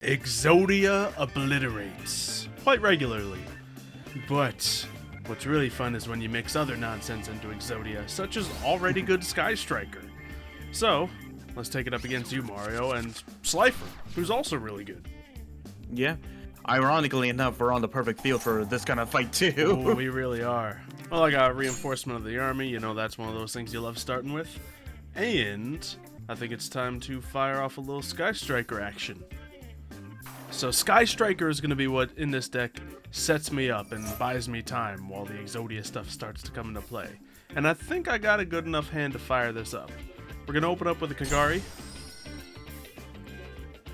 Exodia obliterates quite regularly. But what's really fun is when you mix other nonsense into Exodia, such as already good Sky Striker. So, let's take it up against you, Mario, and Slifer, who's also really good. Yeah. Ironically enough, we're on the perfect field for this kind of fight too. Ooh, we really are. Well, I got reinforcement of the army. You know, that's one of those things you love starting with. And I think it's time to fire off a little Sky Striker action. So Sky Striker is going to be what, in this deck, sets me up and buys me time while the Exodia stuff starts to come into play. And I think I got a good enough hand to fire this up. We're going to open up with a Kagari.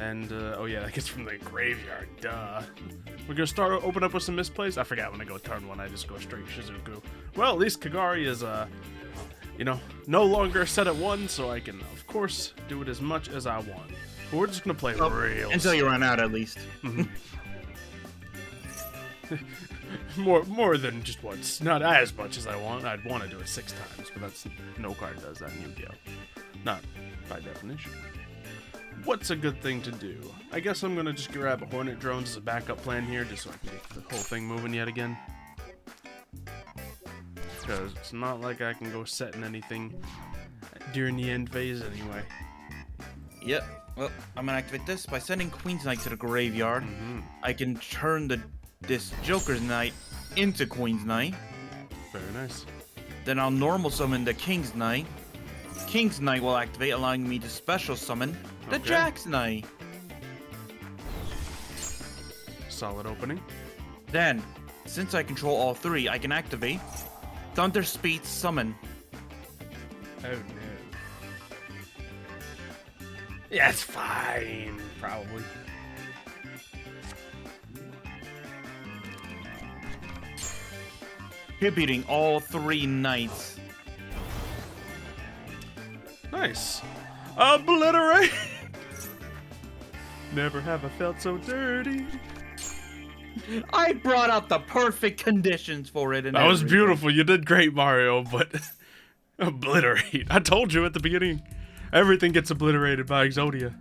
And, oh yeah, that gets from the graveyard, duh. We're going to open up with some misplays. I forgot when I go turn 1, I just go straight Shizuku. Well, at least Kagari is, you know, no longer set at 1, so I can, of course, do it as much as I want. But we're just going to play real until you run out, at least. more than just once. Not as much as I want. I'd want to do it 6 times, but that's no card does that in Yu-Gi-Oh. Not by definition. What's a good thing to do? I guess I'm going to just grab a Hornet Drones as a backup plan here, just so I can get the whole thing moving yet again. Because it's not like I can go setting anything during the end phase anyway. Yep. Well, I'm gonna activate this by sending Queen's Knight to the graveyard. I can turn this Joker's Knight into Queen's Knight. Very nice. Then I'll normal summon the King's Knight. King's Knight will activate, allowing me to special summon the Jack's Knight. Solid opening. Then, since I control all 3, I can activate Thunder Speed Summon. Oh no. Yeah, it's fine, probably. Hitting all 3 knights. Nice. Obliterate! Never have I felt so dirty. I brought out the perfect conditions for it. That was beautiful. You did great, Mario, but obliterate. I told you at the beginning. Everything gets obliterated by Exodia.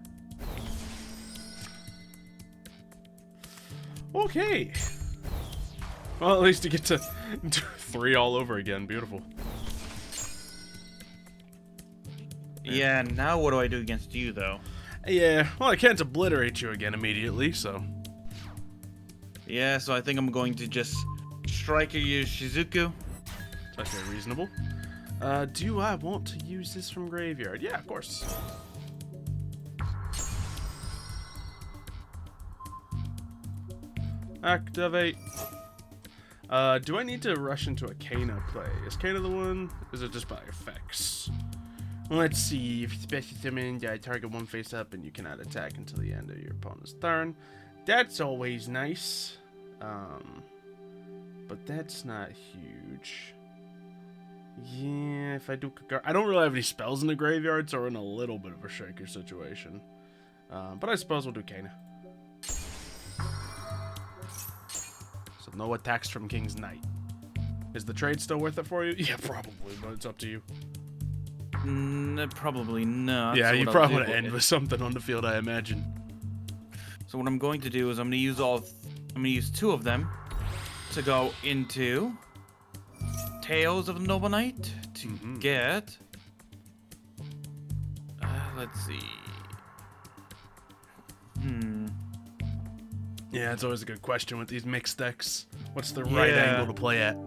Okay. Well, at least you get to do 3 all over again. Beautiful. Yeah, now what do I do against you, though? Yeah, well, I can't obliterate you again immediately, so... Yeah, so I think I'm going to just strike you, Shizuku. That's very reasonable. Do I want to use this from graveyard? Yeah, of course. Activate. Do I need to rush into a Kana play? Is Kana the one? Is it just by effects? Let's see. If you special summon, target 1 face up, and you cannot attack until the end of your opponent's turn. That's always nice. But that's not huge. Yeah, if I do Kagari, I don't really have any spells in the graveyard, so we're in a little bit of a shaker situation. But I suppose we'll do Kana. So no attacks from King's Knight. Is the trade still worth it for you? Yeah, probably, but it's up to you. Probably not. Yeah, so you probably want to end with something on the field, I imagine. So what I'm going to do is I'm going to use 2 of them to go into Tales of the Noble Knight to get. Let's see. Yeah, it's always a good question with these mixed decks. What's the right angle to play at?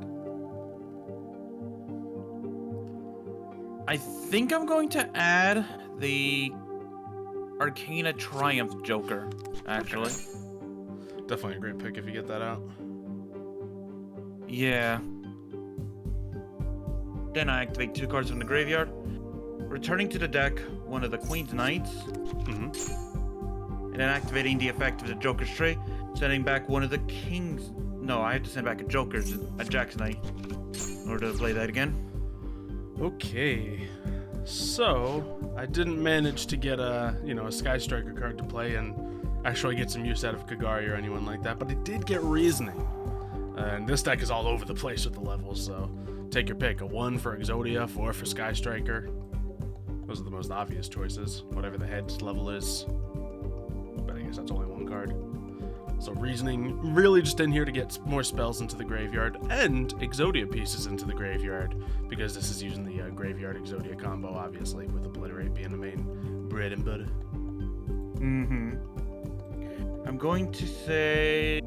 I think I'm going to add the Arcana Triumph Joker, actually. Okay. Definitely a great pick if you get that out. Yeah. Then I activate 2 cards from the graveyard, returning to the deck 1 of the Queen's Knights, and then activating the effect of the Joker's Tray, sending back 1 of the King's... No, I have to send back a Jack's Knight in order to play that again. Okay, so I didn't manage to get a Sky Striker card to play and actually get some use out of Kagari or anyone like that, but I did get Reasoning. And this deck is all over the place with the levels, so take your pick. A 1 for Exodia, 4 for Sky Striker. Those are the most obvious choices, whatever the head level is. But I guess that's only one card. So Reasoning really just in here to get more spells into the graveyard and Exodia pieces into the graveyard, because this is using the graveyard Exodia combo, obviously, with Obliterate being the main bread and butter. I'm going to say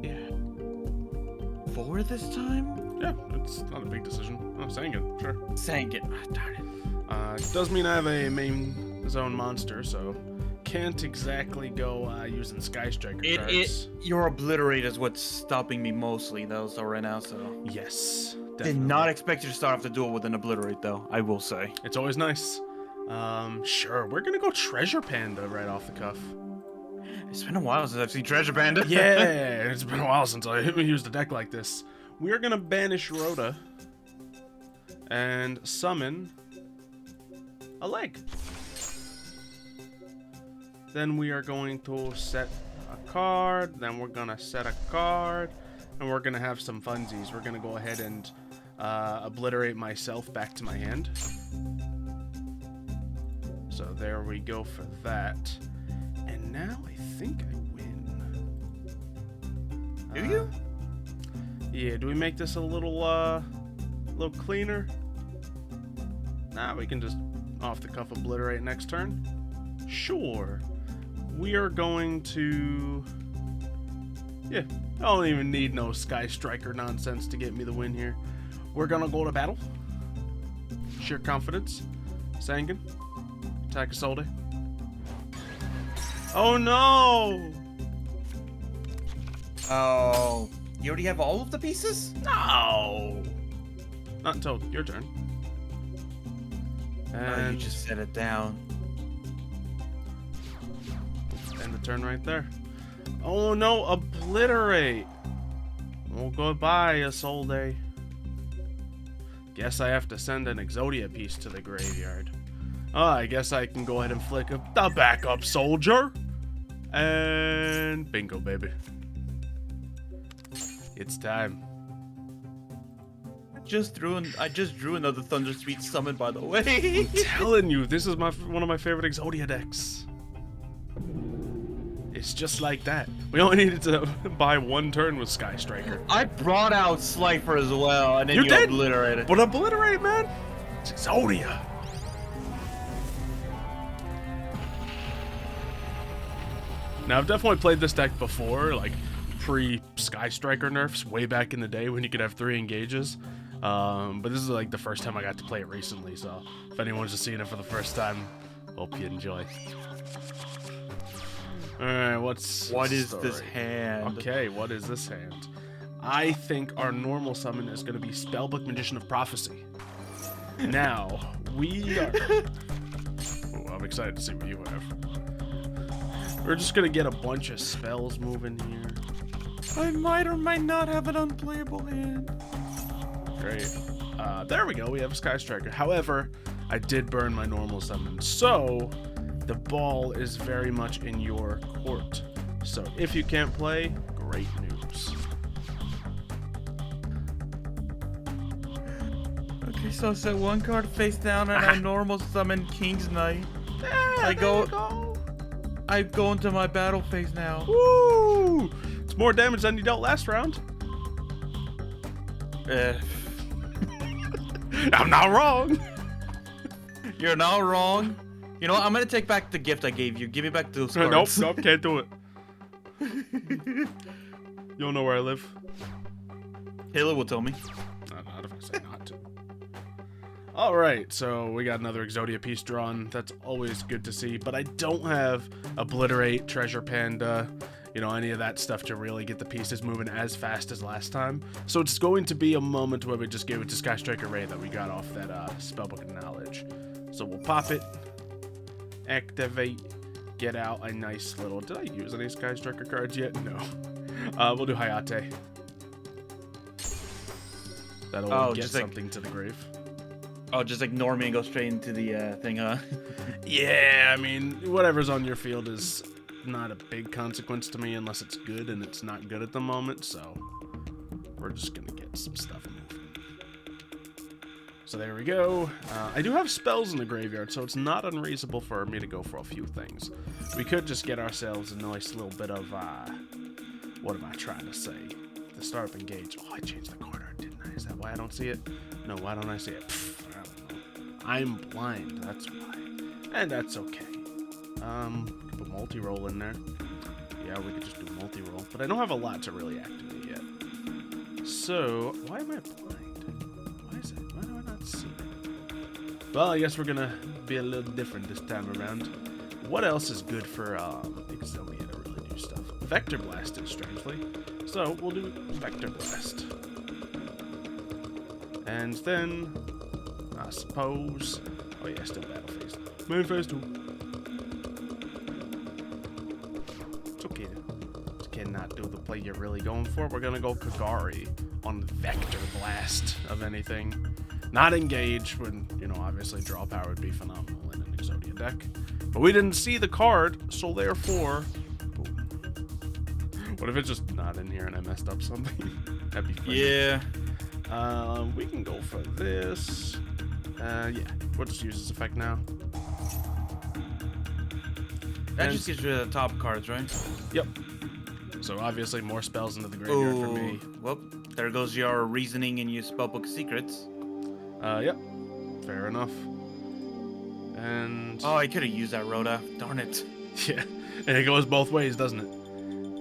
4 this time? Yeah, it's not a big decision. Oh, Sangan, sure. Sangan. Darn it. It does mean I have a main zone monster, so can't exactly go using Sky Striker cards. Your Obliterate is what's stopping me mostly, though, so right now, so... Yes, definitely. Did not expect you to start off the duel with an Obliterate, though, I will say. It's always nice. Sure, we're gonna go Treasure Panda right off the cuff. It's been a while since I've seen Treasure Panda. Yeah, it's been a while since I used a deck like this. We're gonna banish Rhoda and summon a leg. Then we are going to set a card, then we're gonna set a card, and we're gonna have some funsies. We're gonna go ahead and obliterate myself back to my hand. So there we go for that. And now I think I win. Do you? Yeah, do we make this a little cleaner? Nah, we can just off the cuff obliterate next turn. Sure. We are going to... Yeah, I don't even need no Sky Striker nonsense to get me the win here. We're gonna go to battle. Sheer confidence. Sangan. Attack Exodia. Oh no! Oh, you already have all of the pieces? No! Not until your turn. And you just set it down. End the turn right there. Oh no, obliterate! Oh, goodbye, Isolde. Guess I have to send an Exodia piece to the graveyard. Oh, I guess I can go ahead and flick up the backup soldier. And bingo, baby. It's time. I just drew another Thunderspeed summon, by the way. I'm telling you, this is one of my favorite Exodia decks. It's just like that. We only needed to buy one turn with Sky Striker. I brought out Slifer as well, and then you did? obliterated. But obliterate, man. It's Exodia. Now, I've definitely played this deck before, like pre-Sky Striker nerfs, way back in the day when you could have 3 engages. But this is like the first time I got to play it recently, so if anyone's just seeing it for the first time, hope you enjoy. Alright, what is this hand? Okay, what is this hand? I think our normal summon is going to be Spellbook Magician of Prophecy. Now, we are... Oh, I'm excited to see what you have. We're just going to get a bunch of spells moving here. I might or might not have an unplayable hand. Great. There we go, we have a Sky Striker. However, I did burn my normal summon, so the ball is very much in your court. So if you can't play, great news. Okay, so I set 1 card face down and I normal summon King's Knight. Yeah, I go into my battle phase now. Woo! It's more damage than you dealt last round. I'm not wrong. You're not wrong. You know what? I'm gonna take back the gift I gave you. Give me back those cards. Nope, can't do it. You don't know where I live. Taylor will tell me. Not if I say not to. Alright, so we got another Exodia piece drawn. That's always good to see, but I don't have Obliterate, Treasure Panda, any of that stuff to really get the pieces moving as fast as last time. So it's going to be a moment where we just give it to Sky Striker Ray that we got off that Spellbook of Knowledge. So we'll pop it, activate, get out a nice little... Did I use any Sky Striker cards yet? No. We'll do Hayate. That'll get something to the grave. Oh, just ignore me and go straight into the thing, huh? Yeah, I mean, whatever's on your field is not a big consequence to me unless it's good, and it's not good at the moment, so we're just gonna get some stuff moving. So there we go. I do have spells in the graveyard, so it's not unreasonable for me to go for a few things. We could just get ourselves a nice little bit of, what am I trying to say? The start up engage. Oh, I changed the card art, didn't I? Is that why I don't see it? No, why don't I see it? Pfft, I don't know. I'm blind, that's why. And that's okay. Put multi-roll in there. Yeah, we could just do multi-roll. But I don't have a lot to really activate yet. So, why am I blind? Why is it? Why do I not see it? Well, I guess we're gonna be a little different this time around. What else is good for Exodia to really do stuff? Vector Blast is, strangely. So, we'll do Vector Blast. And then, I suppose... Oh yeah, still battle phase. Main phase 2. It's okay. You cannot do the play you're really going for. We're gonna go Kagari on Vector Blast of anything. Not engage, when, you know, obviously draw power would be phenomenal in an Exodia deck. But we didn't see the card, so therefore... Boom. What if it's just not in here and I messed up something? That'd be funny. Yeah. We can go for this. Yeah, we'll just use this effect now. That just gives you the top cards, right? Yep. So obviously more spells into the graveyard for me. Well, there goes your reasoning and your spellbook secrets. Yep. Fair enough. And... Oh, I could have used that Rhoda. Darn it. Yeah, and it goes both ways, doesn't it?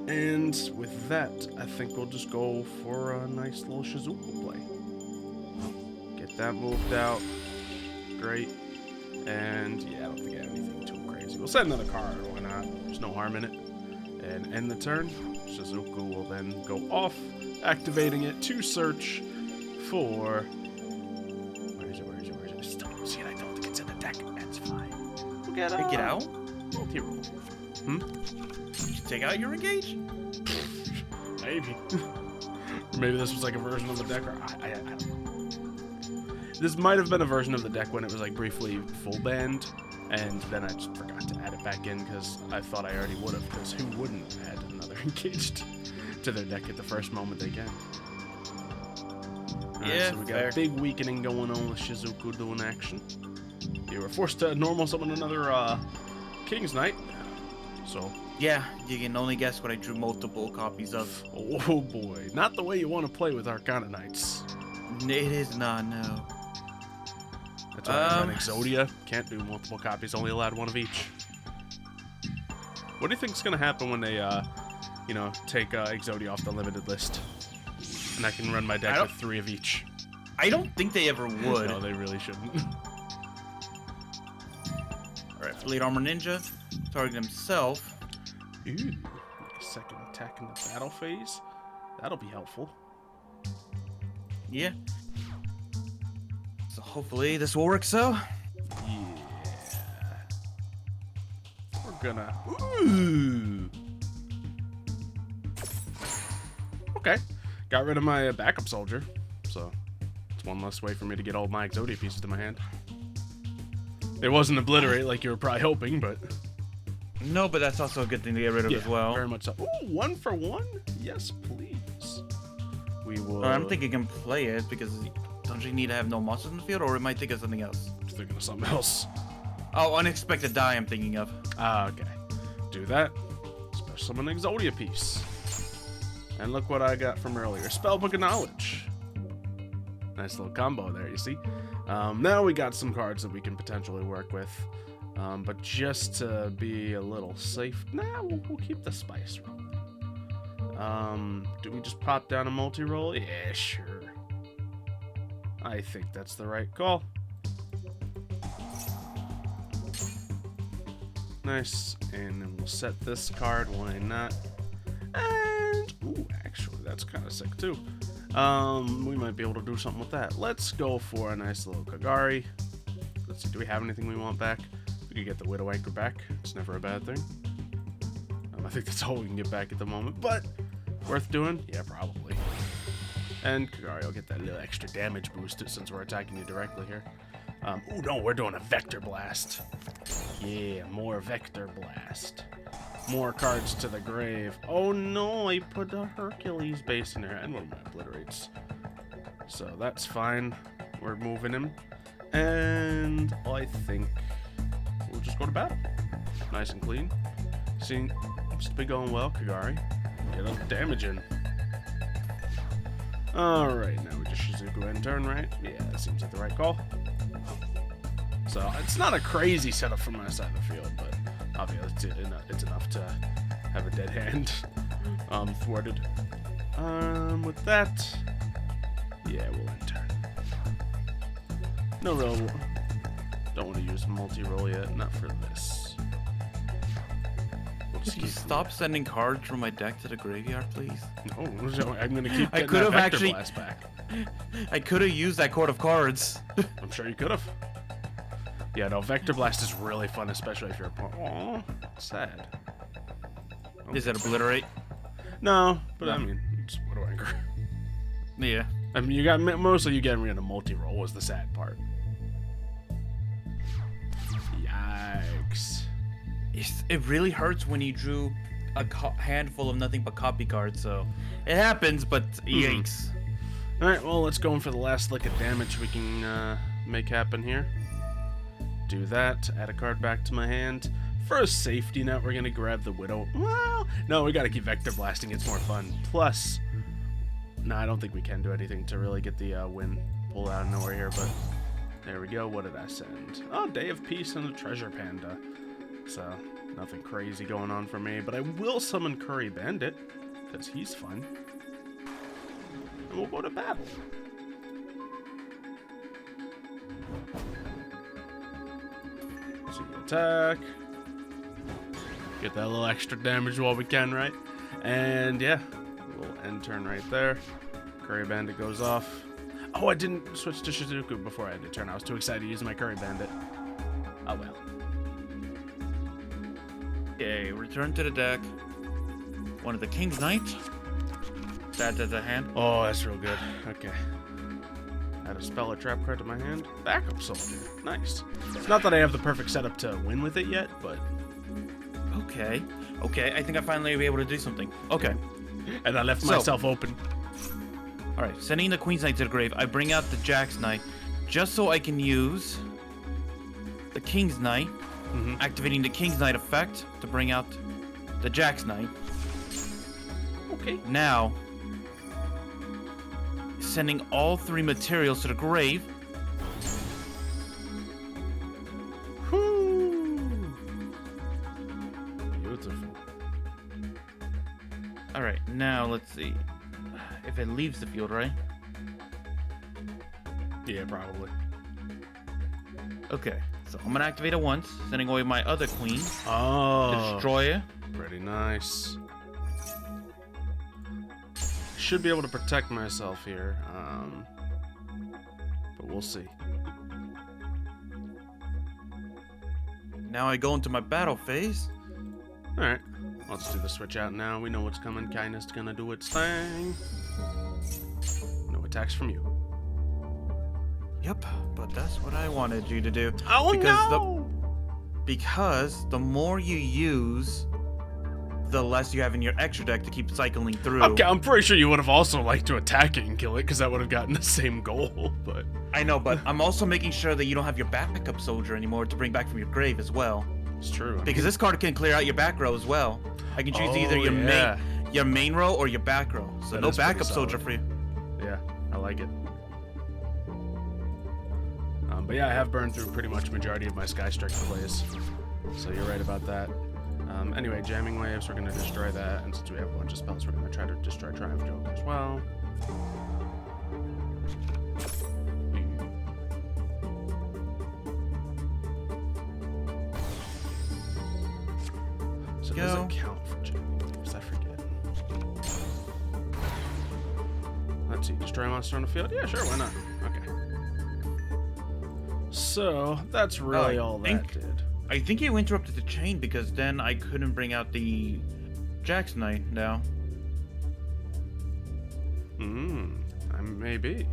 And with that, I think we'll just go for a nice little Shizuku play. Get that moved out. Great. And yeah, I don't think I have anything too crazy. We'll set another card, why not? There's no harm in it. And end the turn. Shizuku will then go off, activating it to search for... Where is it? Just don't see it. I don't think it's in the deck. That's fine. We'll get Take it out? Multi-roll. Did you take out your engage? Maybe. Maybe this was like a version of the deck, or I don't know. This might have been a version of the deck when it was like briefly full banned, and then I just forgot to add it back in because I thought I already would have, because who wouldn't add another engaged to their deck at the first moment they can? Yeah, so we got a big weakening going on with Shizuku doing action. You were forced to normal summon another King's Knight, so... Yeah, you can only guess what I drew multiple copies of. Oh boy, not the way you want to play with Arcana Knights. It is not, no. That's why I run Exodia. Can't do multiple copies, only allowed one of each. What do you think's gonna happen when they, you know, take Exodia off the limited list? And I can run my deck with 3 of each. I don't think they ever would. No, they really shouldn't. Alright, Fleet Armor Ninja. Target himself. Ooh, second attack in the battle phase. That'll be helpful. Yeah. So hopefully this will work, so. Yeah. We're gonna... Ooh. Okay. Got rid of my backup soldier, so it's one less way for me to get all my Exodia pieces to my hand. It wasn't obliterate like you were probably hoping, but... No, but that's also a good thing to get rid of as well. Very much so. Ooh, 1 for 1? Yes, please. We will... I'm thinking I can play it, because don't you need to have no monsters in the field, or it might think of something else? I'm thinking of something else. Oh, unexpected die I'm thinking of. Ah, okay. Do that. Special summon an Exodia piece. And look what I got from earlier. Spellbook of Knowledge. Nice little combo there, you see? Now we got some cards that we can potentially work with. But just to be a little safe, we'll keep the spice rolling. Do we just pop down a multi-roll? Yeah, sure. I think that's the right call. Nice, and then we'll set this card, why not? And, ooh, actually, that's kind of sick too. We might be able to do something with that. Let's go for a nice little Kagari. Let's see, do we have anything we want back? We could get the Widow Anchor back. It's never a bad thing. I think that's all we can get back at the moment, but worth doing? Yeah, probably. And Kagari will get that little extra damage boost since we're attacking you directly here. Ooh, no, we're doing a Vector Blast. Yeah, more Vector Blast. More cards to the grave. Oh no, I put a Hercules base in there and one of my obliterates. So that's fine. we're moving him. And I think we'll just go to battle. Nice and clean. Seems to be going well, Kagari. Get a damage in. Alright, now we just Shizuku end turn, right? Yeah, that seems like the right call. So, it's not a crazy setup from my side of the field, but obviously it's enough to have a dead hand thwarted. With that, yeah, we'll end turn. No real... Don't want to use multi-roll yet, not for this. Could you stop sending cards from my deck to the graveyard, please? No, I'm gonna keep getting that Vector Blast back. I could have used that court of cards. I'm sure you could have. Yeah, no, Vector Blast is really fun, especially if you're a... Aww, sad. Okay. Is that Obliterate? No, but I mean, it's Widow Anchor. Yeah. I mean, you got mostly you getting rid of multi-roll was the sad part. Yikes. It really hurts when you drew a handful of nothing but copy cards, so it happens, but yikes. Alright, well, let's go in for the last lick of damage we can make happen here. Do that, add a card back to my hand. For a safety net, we're going to grab the Widow. Well, no, we got to keep Vector Blasting, it's more fun. Plus, no, I don't think we can do anything to really get the win pulled out of nowhere here, but there we go. What did I send? Oh, Day of Peace and a Treasure Panda. So, nothing crazy going on for me, but I will summon Curry Bandit, because he's fun. And we'll go to battle. So you attack. Get that little extra damage while we can, right? And yeah, we'll end turn right there. Curry Bandit goes off. Oh, I didn't switch to Shizuku before I ended turn. I was too excited to use my Curry Bandit. Oh well. Okay, return to the deck. One of the King's Knights. That as a hand. Oh, that's real good. Okay. Add a spell or trap card to my hand. Backup Soldier. Nice. It's not that I have the perfect setup to win with it yet, but... Okay. Okay, I think I finally will be able to do something. Okay. And I left myself open. Alright, sending the Queen's Knight to the grave. I bring out the Jack's Knight just so I can use the King's Knight, activating the King's Knight effect to bring out the Jack's Knight. Okay. Now, sending all 3 materials to the grave. Beautiful. Alright, now let's see. If it leaves the field, right? Yeah, probably. Okay, so I'm gonna activate it once, sending away my other queen. Oh. Destroy it. Pretty nice. Should be able to protect myself here, but we'll see. Now I go into my battle phase. Alright, let's do the switch out now. We know what's coming. Kindness gonna do its thing. No attacks from you. Yep, but that's what I wanted you to do. Oh no! Because the more you use, the less you have in your extra deck to keep cycling through. Okay, I'm pretty sure you would have also liked to attack it and kill it, because that would have gotten the same goal, but... I know, but I'm also making sure that you don't have your backup soldier anymore to bring back from your grave as well. It's true. Because this card can clear out your back row as well. I can choose either your main row or your back row. So that no backup soldier for you. Yeah, I like it. But yeah, I have burned through pretty much majority of my Sky Strike plays. So you're right about that. Anyway, Jamming Waves, we're going to destroy that. And since we have a bunch of spells, we're going to try to destroy Triumph Joke as well. So does it count for Jamming Waves? I forget. Let's see, destroy a monster on the field? Yeah, sure, why not? Okay. So, that's really all that did. I think you interrupted the chain because then I couldn't bring out the Jack's Knight now. Maybe.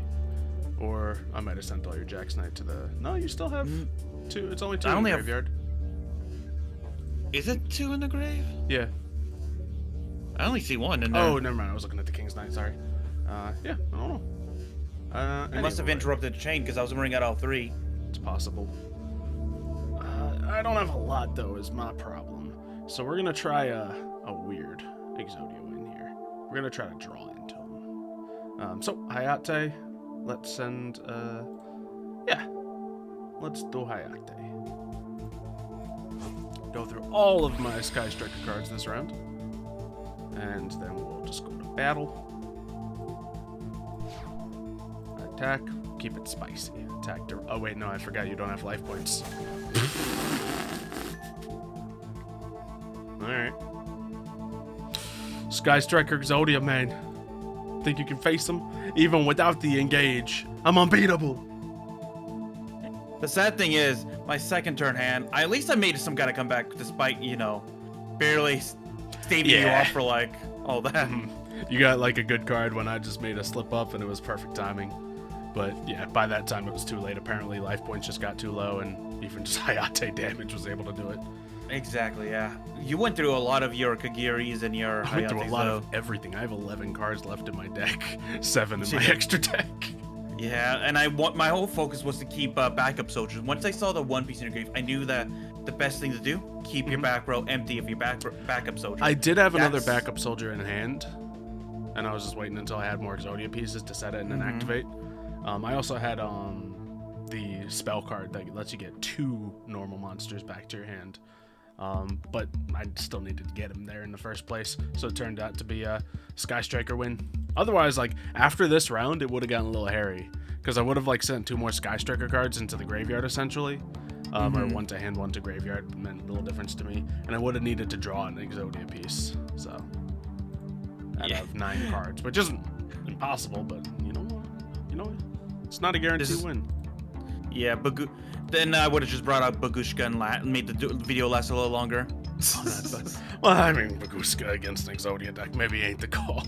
Or I might have sent all your Jack's Knight to the... No, you still have 2. It's only 2 in the graveyard. Is it 2 in the grave? Yeah. I only see 1 in there. Oh, never mind. I was looking at the King's Knight, sorry. Yeah, I don't know. You must have Anyway, interrupted the chain because I was running out all 3. it's possible. I don't have a lot though, is my problem. So we're gonna try a weird Exodia win here. We're gonna try to draw into him. So Hayate, let's send. Yeah, let's do Hayate. Go through all of my Sky Striker cards this round, and then we'll just go to battle. Attack. Keep it spicy. Attack. Oh wait, no, I forgot you don't have life points. All right. Sky Striker Exodia, man. Think you can face him even without the engage? I'm unbeatable. The sad thing is, my second turn hand, at least I made some kind of comeback despite, barely staving you off for like all that. You got like a good card when I just made a slip up and it was perfect timing. But yeah, by that time it was too late. Apparently life points just got too low and even just Hayate damage was able to do it. Exactly, yeah. You went through a lot of your Kagiris and your I went through a Hayates, lot though. of everything. I have 11 cards left in my deck. 7 in my extra deck. Yeah, and my whole focus was to keep backup soldiers. Once I saw the one piece in your grave, I knew that the best thing to do, keep your back row empty of your backup soldier. I did have another backup soldier in hand, and I was just waiting until I had more Exodia pieces to set it and then activate. I also had the spell card that lets you get 2 normal monsters back to your hand. But I still needed to get him there in the first place, so it turned out to be a Sky Striker win. Otherwise, like, after this round, it would have gotten a little hairy, because I would have, like, sent 2 more Sky Striker cards into the graveyard, essentially. Or 1 to hand, 1 to graveyard, meant a little difference to me. And I would have needed to draw an Exodia piece, so I'd have 9 cards, which isn't impossible, but, you know, it's not a guaranteed win. Yeah, then I would have just brought out Bagushka and made the video last a little longer. Well, I mean, Bagushka against an Exodia deck maybe ain't the call.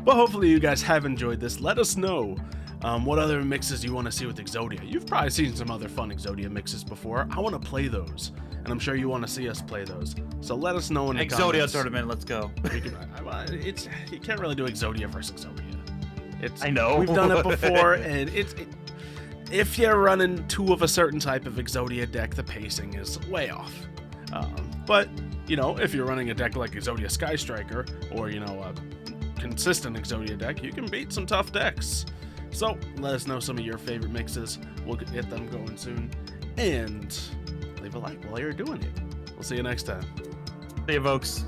But hopefully you guys have enjoyed this. Let us know what other mixes you want to see with Exodia. You've probably seen some other fun Exodia mixes before. I want to play those, and I'm sure you want to see us play those. So let us know in the comments. Exodia tournament, let's go. You can't really do Exodia versus Exodia. I know. We've done it before, and if you're running 2 of a certain type of Exodia deck, the pacing is way off. But, if you're running a deck like Exodia Sky Striker, or, a consistent Exodia deck, you can beat some tough decks. So, let us know some of your favorite mixes. We'll get them going soon. And leave a like while you're doing it. We'll see you next time. See you, folks.